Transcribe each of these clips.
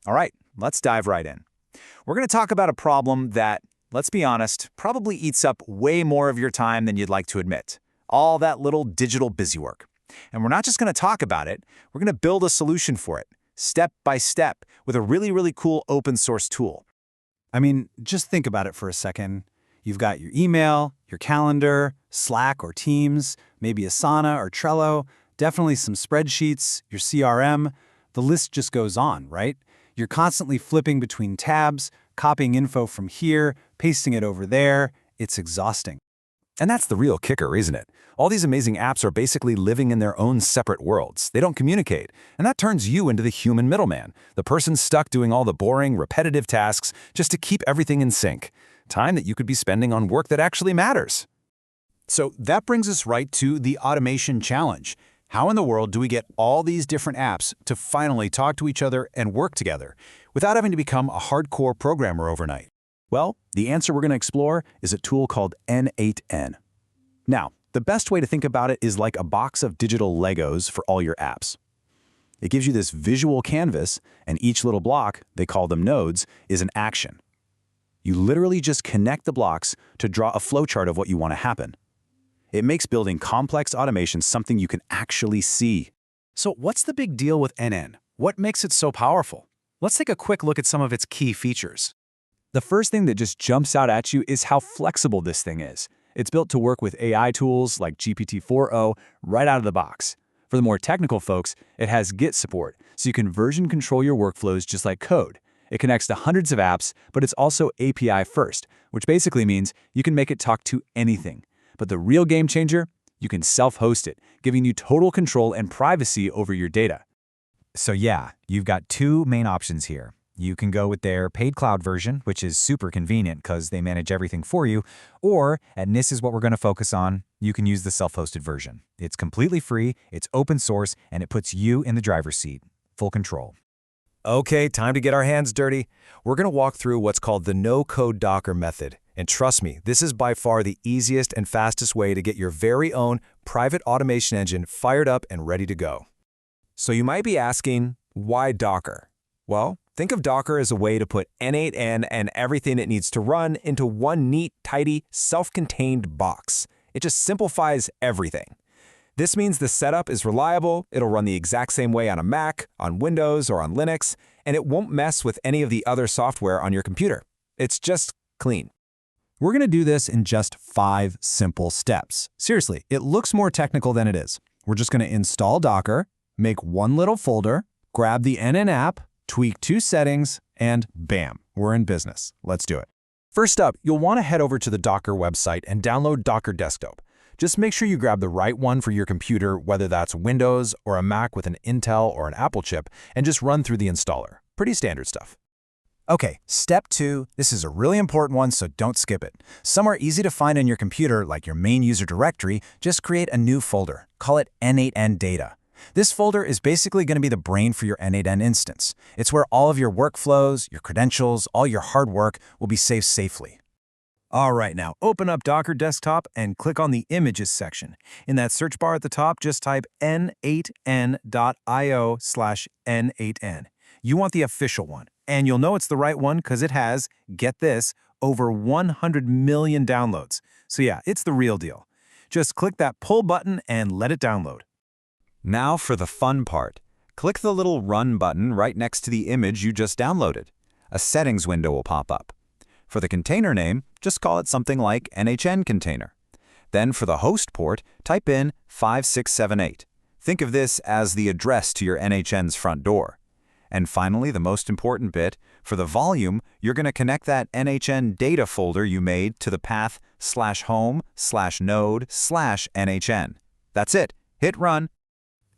All right, let's dive right in. We're going to talk about a problem that, let's be honest, probably eats up way more of your time than you'd like to admit. All that little digital busywork. And we're not just going to talk about it, we're going to build a solution for it, step by step, with a really cool open source tool. I mean, just think about it for a second. You've got your email, your calendar, Slack or Teams, maybe Asana or Trello, definitely some spreadsheets, your CRM. The list just goes on, right? You're constantly flipping between tabs, copying info from here, pasting it over there. It's exhausting. And that's the real kicker, isn't it? All these amazing apps are basically living in their own separate worlds. They don't communicate. And that turns you into the human middleman, the person stuck doing all the boring, repetitive tasks just to keep everything in sync. Time that you could be spending on work that actually matters. So that brings us right to the automation challenge. How in the world do we get all these different apps to finally talk to each other and work together without having to become a hardcore programmer overnight? Well, the answer we're going to explore is a tool called n8n. Now, the best way to think about it is like a box of digital Legos for all your apps. It gives you this visual canvas, and each little block, they call them nodes, is an action. You literally just connect the blocks to draw a flowchart of what you want to happen. It makes building complex automation something you can actually see. So what's the big deal with n8n? What makes it so powerful? Let's take a quick look at some of its key features. The first thing that just jumps out at you is how flexible this thing is. It's built to work with AI tools like GPT-4o right out of the box. For the more technical folks, it has Git support, so you can version control your workflows just like code. It connects to hundreds of apps, but it's also API first, which basically means you can make it talk to anything. But the real game changer, you can self-host it, giving you total control and privacy over your data. So yeah, you've got two main options here. You can go with their paid cloud version, which is super convenient because they manage everything for you, or, and this is what we're going to focus on, you can use the self-hosted version. It's completely free, it's open source, and it puts you in the driver's seat. Full control. Okay, time to get our hands dirty. We're going to walk through what's called the no-code Docker method. And trust me, this is by far the easiest and fastest way to get your very own private automation engine fired up and ready to go. So you might be asking, why Docker? Well, think of Docker as a way to put n8n and everything it needs to run into one neat, tidy, self-contained box. It just simplifies everything. This means the setup is reliable, it'll run the exact same way on a Mac, on Windows, or on Linux, and it won't mess with any of the other software on your computer. It's just clean. We're going to do this in just 5 simple steps. Seriously, it looks more technical than it is. We're just going to install Docker, make one little folder, grab the n8n app, tweak 2 settings, and bam, we're in business. Let's do it. First up, you'll want to head over to the Docker website and download Docker Desktop. Just make sure you grab the right one for your computer, whether that's Windows or a Mac with an Intel or an Apple chip, and just run through the installer. Pretty standard stuff. Okay, step 2. This is a really important one, so don't skip it. Somewhere easy to find on your computer, like your main user directory, just create a new folder. Call it n8n data. This folder is basically going to be the brain for your n8n instance. It's where all of your workflows, your credentials, all your hard work will be saved safely. All right, now open up Docker Desktop and click on the Images section. In that search bar at the top, just type n8n.io/n8n. You want the official one, and you'll know it's the right one because it has, get this, over 100 million downloads. So yeah, it's the real deal. Just click that pull button and let it download. Now for the fun part. Click the little Run button right next to the image you just downloaded. A settings window will pop up. For the container name, just call it something like n8n container. Then for the host port, type in 5678. Think of this as the address to your n8n's front door. And finally, the most important bit, for the volume, you're going to connect that n8n data folder you made to the path /home/node/n8n. That's it. Hit run.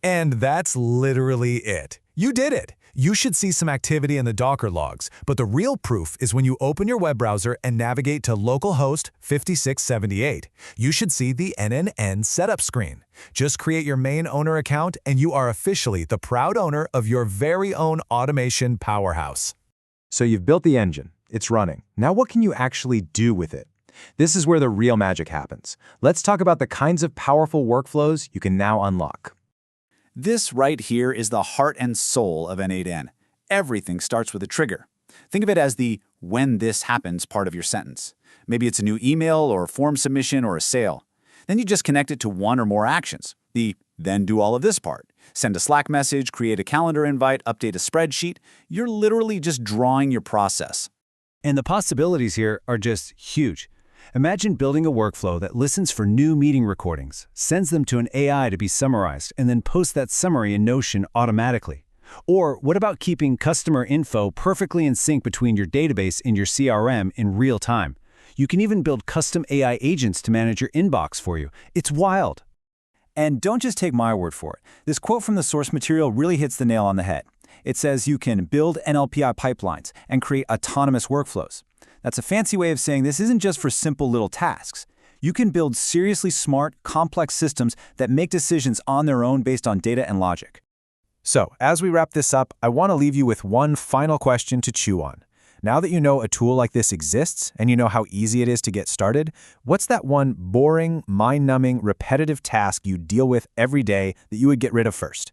And that's literally it. You did it. You should see some activity in the Docker logs, but the real proof is when you open your web browser and navigate to localhost 5678. You should see the n8n setup screen. Just create your main owner account and you are officially the proud owner of your very own automation powerhouse. So you've built the engine. It's running. Now what can you actually do with it? This is where the real magic happens. Let's talk about the kinds of powerful workflows you can now unlock. This right here is the heart and soul of n8n. everything starts with a trigger. Think of it as the "when this happens" part of your sentence. Maybe it's a new email or form submission or a sale. Then you just connect it to one or more actions. The "then do all of this" part. Send a Slack message, create a calendar invite, update a spreadsheet. You're literally just drawing your process. And the possibilities here are just huge. Imagine building a workflow that listens for new meeting recordings, sends them to an AI to be summarized, and then posts that summary in Notion automatically. Or what about keeping customer info perfectly in sync between your database and your CRM in real time? You can even build custom AI agents to manage your inbox for you. It's wild. And don't just take my word for it. This quote from the source material really hits the nail on the head. It says you can build NLPI pipelines and create autonomous workflows. That's a fancy way of saying this isn't just for simple little tasks. You can build seriously smart, complex systems that make decisions on their own based on data and logic. So, as we wrap this up, I want to leave you with one final question to chew on. Now that you know a tool like this exists and you know how easy it is to get started, what's that one boring, mind-numbing, repetitive task you deal with every day that you would get rid of first?